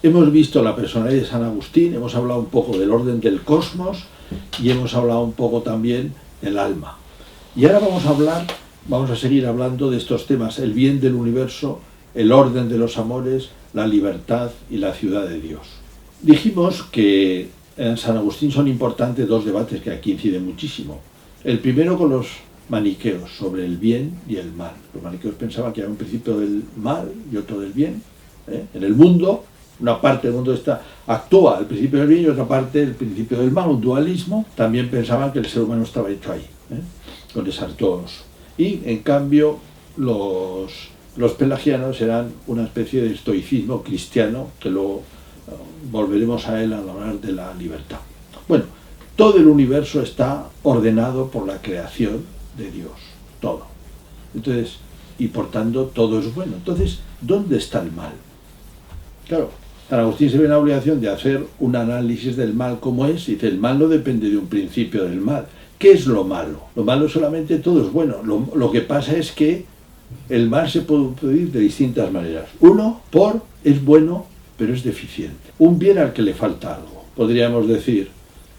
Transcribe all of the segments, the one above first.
Hemos visto la personalidad de San Agustín, hemos hablado un poco del orden del cosmos y hemos hablado un poco también del alma. Y ahora vamos a seguir hablando de estos temas: el bien del universo, el orden de los amores, la libertad y la ciudad de Dios. Dijimos que en San Agustín son importantes dos debates que aquí inciden muchísimo. El primero con los maniqueos sobre el bien y el mal. Los maniqueos pensaban que había un principio del mal y otro del bien. En el mundo, una parte del mundo actúa el principio del bien y otra parte el principio del mal, un dualismo. También pensaban que el ser humano estaba hecho ahí, con esas dos. Y en cambio los pelagianos eran una especie de estoicismo cristiano, que luego volveremos a él al hablar de la libertad. Bueno, todo el universo está ordenado por la creación de Dios, todo. Entonces, y por tanto todo es bueno. Entonces, ¿dónde está el mal? Claro, San Agustín se ve en la obligación de hacer un análisis del mal como es, y dice: el mal no depende de un principio del mal. ¿Qué es lo malo? Lo malo solamente todo es bueno. Lo que pasa es que el mal se puede pedir de distintas maneras. Uno, es bueno, pero es deficiente. Un bien al que le falta algo. Podríamos decir,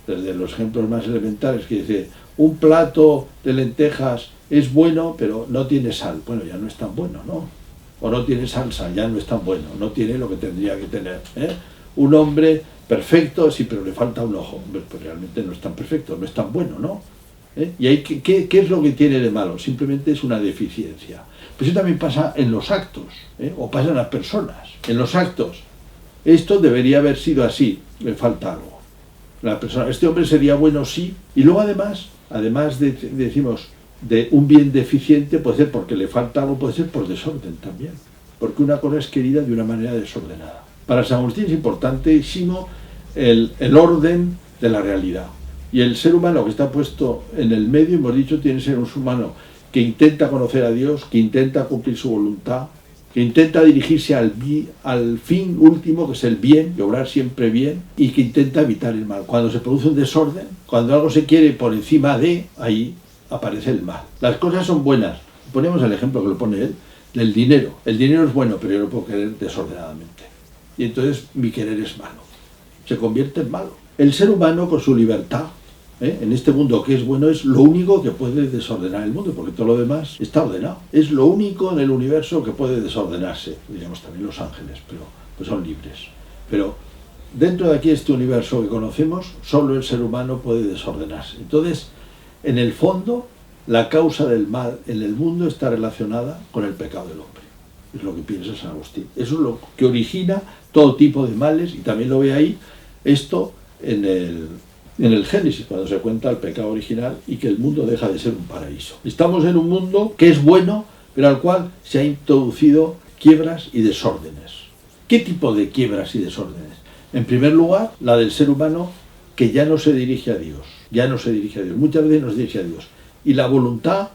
desde los ejemplos más elementales, que dice: un plato de lentejas es bueno, pero no tiene sal. Bueno, ya no es tan bueno, ¿no? O no tiene salsa, ya no es tan bueno, no tiene lo que tendría que tener. Un hombre perfecto, sí, pero le falta un ojo. Hombre, pues realmente no es tan perfecto, no es tan bueno, ¿no? ¿Y ahí qué es lo que tiene de malo? Simplemente es una deficiencia. Pues eso también pasa en los actos, o pasa en las personas. En los actos, esto debería haber sido así, le falta algo. La persona, este hombre sería bueno, sí, y luego además decimos, de un bien deficiente, puede ser porque le falta algo, puede ser por desorden también, porque una cosa es querida de una manera desordenada. Para San Agustín es importantísimo el orden de la realidad, y el ser humano que está puesto en el medio, hemos dicho, tiene que ser un ser humano que intenta conocer a Dios, que intenta cumplir su voluntad, que intenta dirigirse al fin último, que es el bien, y obrar siempre bien, y que intenta evitar el mal. Cuando se produce un desorden, cuando algo se quiere por encima de, ahí aparece el mal. Las cosas son buenas. Ponemos el ejemplo que lo pone él, del dinero. El dinero es bueno, pero yo lo puedo querer desordenadamente. Y entonces mi querer es malo. Se convierte en malo. El ser humano, con su libertad, en este mundo que es bueno, es lo único que puede desordenar el mundo, porque todo lo demás está ordenado. Es lo único en el universo que puede desordenarse. Diríamos también los ángeles, pero pues son libres. Pero dentro de aquí, este universo que conocemos, solo el ser humano puede desordenarse. Entonces, en el fondo, la causa del mal en el mundo está relacionada con el pecado del hombre. Es lo que piensa San Agustín. Eso es lo que origina todo tipo de males, y también lo ve ahí esto en el Génesis, cuando se cuenta el pecado original y que el mundo deja de ser un paraíso. Estamos en un mundo que es bueno, pero al cual se ha introducido quiebras y desórdenes. ¿Qué tipo de quiebras y desórdenes? En primer lugar, la del ser humano, que ya no se dirige a Dios. Ya no se dirige a Dios. Muchas veces nos dirige a Dios. Y la voluntad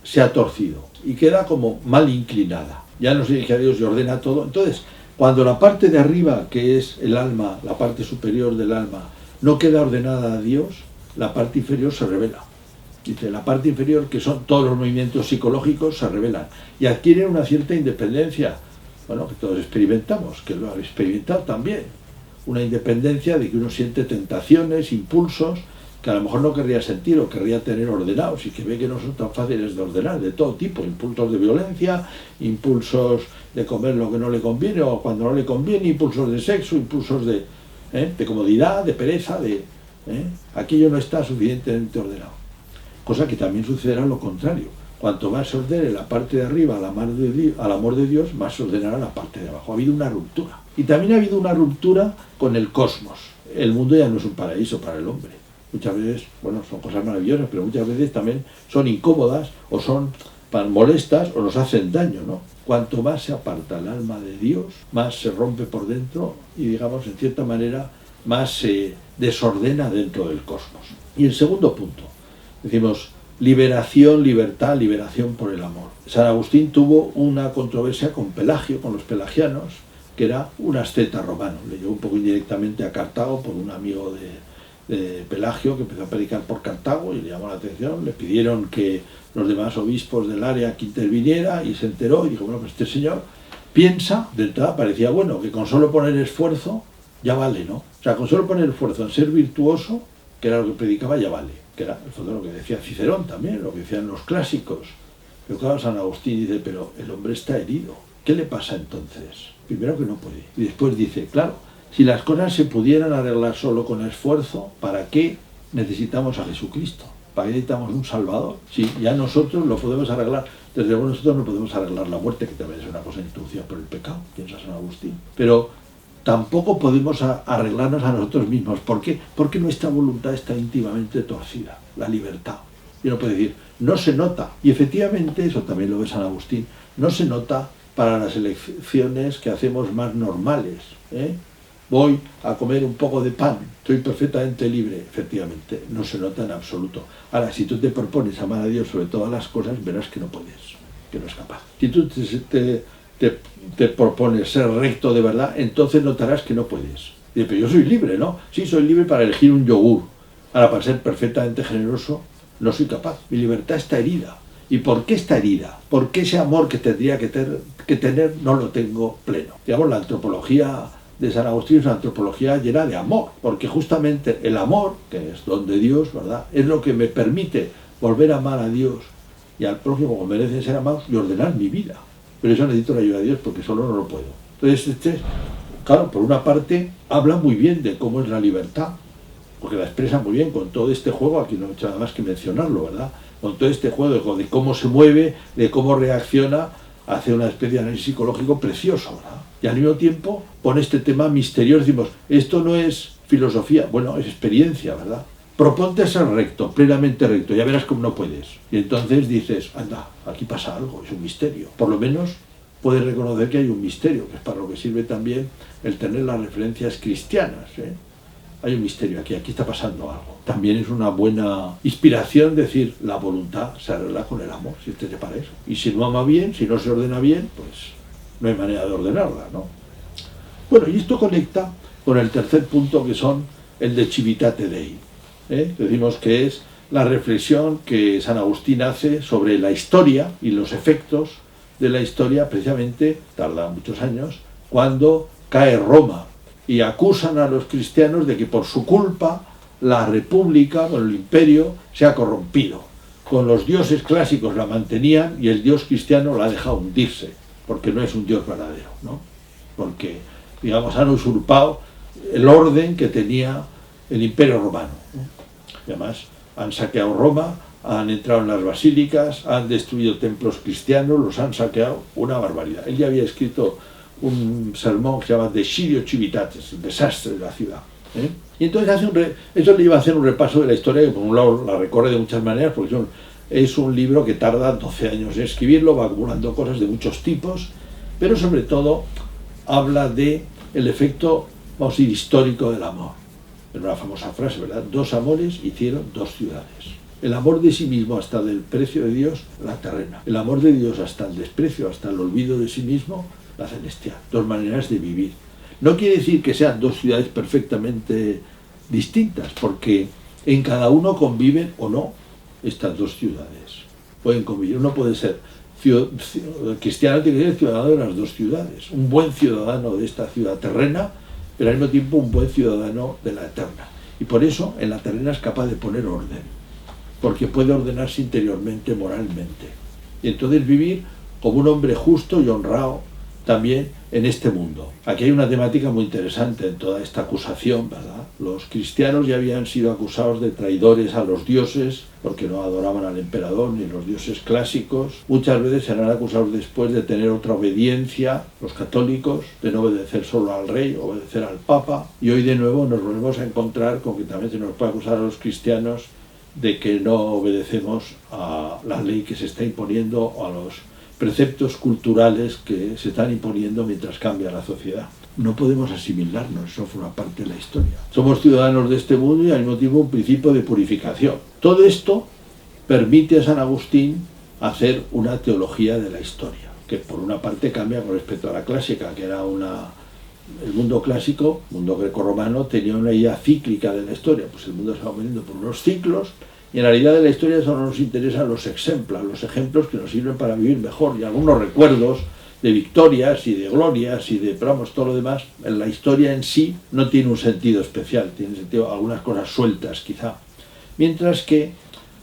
se ha torcido y queda como mal inclinada. Ya no se dirige a Dios y ordena todo. Entonces, cuando la parte de arriba, que es el alma, la parte superior del alma, no queda ordenada a Dios, la parte inferior se revela. Dice, la parte inferior, que son todos los movimientos psicológicos, se revelan y adquieren una cierta independencia. Bueno, que todos experimentamos, que lo habéis experimentado también. Una independencia de que uno siente tentaciones, impulsos, que a lo mejor no querría sentir o querría tener ordenados, y que ve que no son tan fáciles de ordenar, de todo tipo, impulsos de violencia, impulsos de comer lo que no le conviene o cuando no le conviene, impulsos de sexo, impulsos de comodidad, de pereza, aquello no está suficientemente ordenado. Cosa que también sucederá lo contrario. Cuanto más se ordene la parte de arriba al amor de Dios, más se ordenará la parte de abajo. Ha habido una ruptura. Y también ha habido una ruptura con el cosmos. El mundo ya no es un paraíso para el hombre. Muchas veces, bueno, son cosas maravillosas, pero muchas veces también son incómodas o son molestas o nos hacen daño, ¿no? Cuanto más se aparta el alma de Dios, más se rompe por dentro y, digamos, en cierta manera, más se desordena dentro del cosmos. Y el segundo punto, decimos, liberación, libertad, liberación por el amor. San Agustín tuvo una controversia con Pelagio, con los pelagianos, que era un asceta romano. Le llegó un poco indirectamente a Cartago por un amigo de Pelagio, que empezó a predicar por Cartago y le llamó la atención. Le pidieron que los demás obispos del área que interviniera, y se enteró y dijo, bueno, pues este señor Piensa, de entrada parecía bueno, que con solo poner esfuerzo ya vale, ¿no? O sea, con solo poner esfuerzo en ser virtuoso, que era lo que predicaba, ya vale. Que era el fondo lo que decía Cicerón también, lo que decían los clásicos. Pero claro, San Agustín dice, pero el hombre está herido. ¿Qué le pasa entonces? Primero que no puede. Y después dice, claro, si las cosas se pudieran arreglar solo con esfuerzo, ¿para qué necesitamos a Jesucristo? ¿Para qué necesitamos un Salvador? Si ya nosotros lo podemos arreglar. Desde luego nosotros no podemos arreglar la muerte, que también es una cosa introducida por el pecado, piensa San Agustín. Pero tampoco podemos arreglarnos a nosotros mismos. ¿Por qué? Porque nuestra voluntad está íntimamente torcida, la libertad. Y uno puede decir, no se nota. Y efectivamente, eso también lo ve San Agustín, no se nota para las elecciones que hacemos más normales. Voy a comer un poco de pan, estoy perfectamente libre. Efectivamente, no se nota en absoluto. Ahora, si tú te propones amar a Dios sobre todas las cosas, verás que no puedes, que no es capaz. Si tú te propones ser recto de verdad, entonces notarás que no puedes. Dice, pero yo soy libre, ¿no? Sí, soy libre para elegir un yogur. Ahora, para ser perfectamente generoso, no soy capaz. Mi libertad está herida. ¿Y por qué está herida? Porque ese amor que tendría que tener no lo tengo pleno. Digamos, la antropología de San Agustín es una antropología llena de amor, porque justamente el amor, que es don de Dios, ¿verdad?, es lo que me permite volver a amar a Dios y al prójimo como merece ser amado y ordenar mi vida. Pero eso necesito la ayuda de Dios porque solo no lo puedo. Entonces, claro, por una parte, habla muy bien de cómo es la libertad, porque la expresa muy bien con todo este juego, aquí no he hecho nada más que mencionarlo, ¿verdad?, con todo este juego de cómo se mueve, de cómo reacciona, hace una especie de análisis psicológico precioso, ¿verdad? Y al mismo tiempo pone este tema misterioso, decimos, esto no es filosofía, bueno, es experiencia, ¿verdad? Proponte ser recto, plenamente recto, ya verás cómo no puedes. Y entonces dices, anda, aquí pasa algo, es un misterio. Por lo menos puedes reconocer que hay un misterio, que es para lo que sirve también el tener las referencias cristianas, Hay un misterio aquí está pasando algo. También es una buena inspiración decir, la voluntad se arregla con el amor, si usted te para eso. Y si no ama bien, si no se ordena bien, pues no hay manera de ordenarla, ¿no? Bueno, y esto conecta con el tercer punto, que son el de Civitate Dei. Decimos que es la reflexión que San Agustín hace sobre la historia y los efectos de la historia, precisamente, tarda muchos años, cuando cae Roma y acusan a los cristianos de que por su culpa la república, o el imperio, se ha corrompido. Con los dioses clásicos la mantenían y el dios cristiano la ha dejado hundirse, porque no es un dios verdadero, ¿no? Porque, digamos, han usurpado el orden que tenía el imperio romano, ¿no? Y además han saqueado Roma, han entrado en las basílicas, han destruido templos cristianos, los han saqueado, una barbaridad. Él ya había escrito un sermón que se llama Decidio Civitatis, el desastre de la ciudad. Y entonces eso le iba a hacer un repaso de la historia, que por un lado la recorre de muchas maneras, porque es un libro que tarda 12 años en escribirlo, va acumulando cosas de muchos tipos, pero sobre todo habla de el efecto, vamos a decir, histórico del amor. Es una famosa frase, ¿verdad? 2 amores hicieron 2 ciudades. El amor de sí mismo hasta el precio de Dios, la terrena. El amor de Dios hasta el desprecio, hasta el olvido de sí mismo, la celestial. 2 maneras de vivir. No quiere decir que sean 2 ciudades perfectamente distintas, porque en cada uno conviven o no estas 2 ciudades. Pueden convivir. Uno puede ser cristiano, tiene que ser ciudadano de las 2 ciudades. Un buen ciudadano de esta ciudad terrena, pero al mismo tiempo un buen ciudadano de la eterna. Y por eso en la terrena es capaz de poner orden, porque puede ordenarse interiormente, moralmente. Y entonces vivir como un hombre justo y honrado también en este mundo. Aquí hay una temática muy interesante en toda esta acusación, ¿verdad? Los cristianos ya habían sido acusados de traidores a los dioses, porque no adoraban al emperador ni los dioses clásicos. Muchas veces serán acusados después de tener otra obediencia, los católicos, de no obedecer solo al rey, obedecer al papa. Y hoy de nuevo nos volvemos a encontrar con que también se nos puede acusar a los cristianos de que no obedecemos a la ley que se está imponiendo o a los preceptos culturales que se están imponiendo mientras cambia la sociedad. No podemos asimilarnos, eso forma parte de la historia. Somos ciudadanos de este mundo y al mismo tiempo un principio de purificación. Todo esto permite a San Agustín hacer una teología de la historia, que por una parte cambia con respecto a la clásica, que era el mundo clásico, el mundo grecorromano, tenía una idea cíclica de la historia, pues el mundo se va moviendo por unos ciclos. Y en realidad de la historia solo nos interesan los ejemplos que nos sirven para vivir mejor y algunos recuerdos de victorias y de glorias y de, pero vamos, todo lo demás, la historia en sí no tiene un sentido especial, tiene sentido algunas cosas sueltas quizá. Mientras que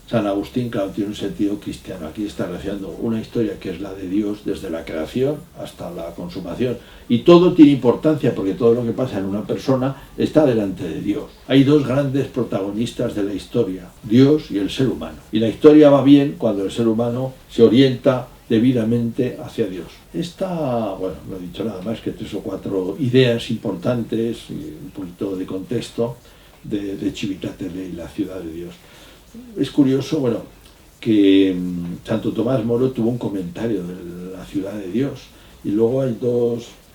San Agustín, claro, tiene un sentido cristiano. Aquí está relacionando una historia que es la de Dios desde la creación hasta la consumación. Y todo tiene importancia porque todo lo que pasa en una persona está delante de Dios. Hay dos grandes protagonistas de la historia, Dios y el ser humano. Y la historia va bien cuando el ser humano se orienta debidamente hacia Dios. Bueno, no he dicho nada más que 3 o 4 ideas importantes y un poquito de contexto de Civitate y la ciudad de Dios. Es curioso, bueno, que Santo Tomás Moro tuvo un comentario de la ciudad de Dios y luego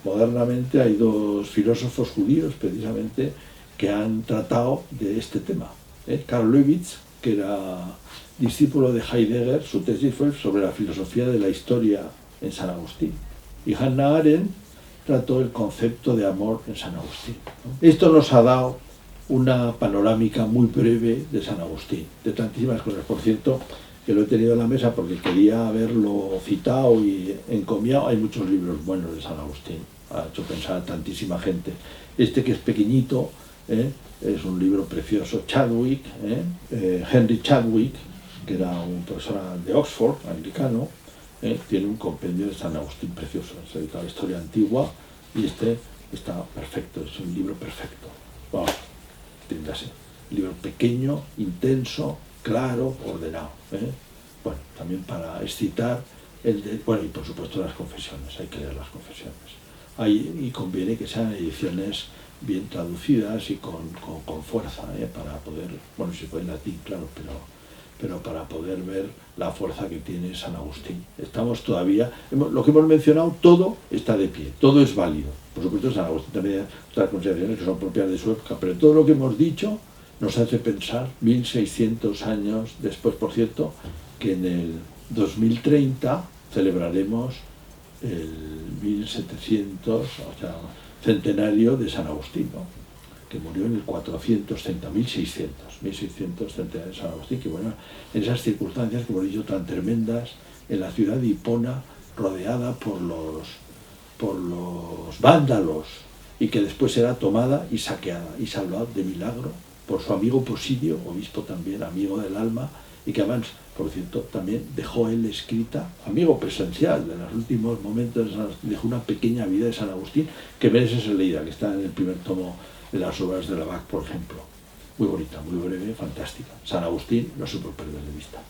modernamente hay dos filósofos judíos precisamente que han tratado de este tema. Karl Lewitz, que era discípulo de Heidegger, su tesis fue sobre la filosofía de la historia en San Agustín. Y Hannah Arendt trató el concepto de amor en San Agustín. Esto nos ha dado una panorámica muy breve de San Agustín, de tantísimas cosas. Por cierto, que lo he tenido en la mesa porque quería haberlo citado y encomiado. Hay muchos libros buenos de San Agustín, ha hecho pensar a tantísima gente. Este que es pequeñito, es un libro precioso. Chadwick, Henry Chadwick, que era un profesor de Oxford, anglicano, tiene un compendio de San Agustín precioso, se dedica a la historia antigua y este está perfecto, es un libro perfecto. Wow. Entiéndase, libro pequeño, intenso, claro, ordenado. Bueno, también para excitar bueno, y por supuesto las confesiones, hay que leer las confesiones. Y conviene que sean ediciones bien traducidas y con fuerza, para poder, bueno, si puede en latín, claro, pero para poder ver la fuerza que tiene San Agustín. Estamos todavía, lo que hemos mencionado, todo está de pie, todo es válido. Por supuesto, San Agustín también hay otras consideraciones que son propias de su época, pero todo lo que hemos dicho nos hace pensar, 1600 años después, por cierto, que en el 2030 celebraremos el 1700, o sea, centenario de San Agustín, ¿no? Que murió en el 430, 1600 centenario de San Agustín, que bueno, en esas circunstancias, como he dicho, tan tremendas, en la ciudad de Hipona, rodeada por los vándalos, y que después será tomada y saqueada y salvada de milagro por su amigo Posidio, obispo también, amigo del alma, y que además, por cierto, también dejó él escrita, amigo presencial de los últimos momentos de San Agustín, dejó una pequeña vida de San Agustín que merece ser leída, que está en el primer tomo de las obras de Lavac, por ejemplo. Muy bonita, muy breve, fantástica. San Agustín no se puede perder de vista.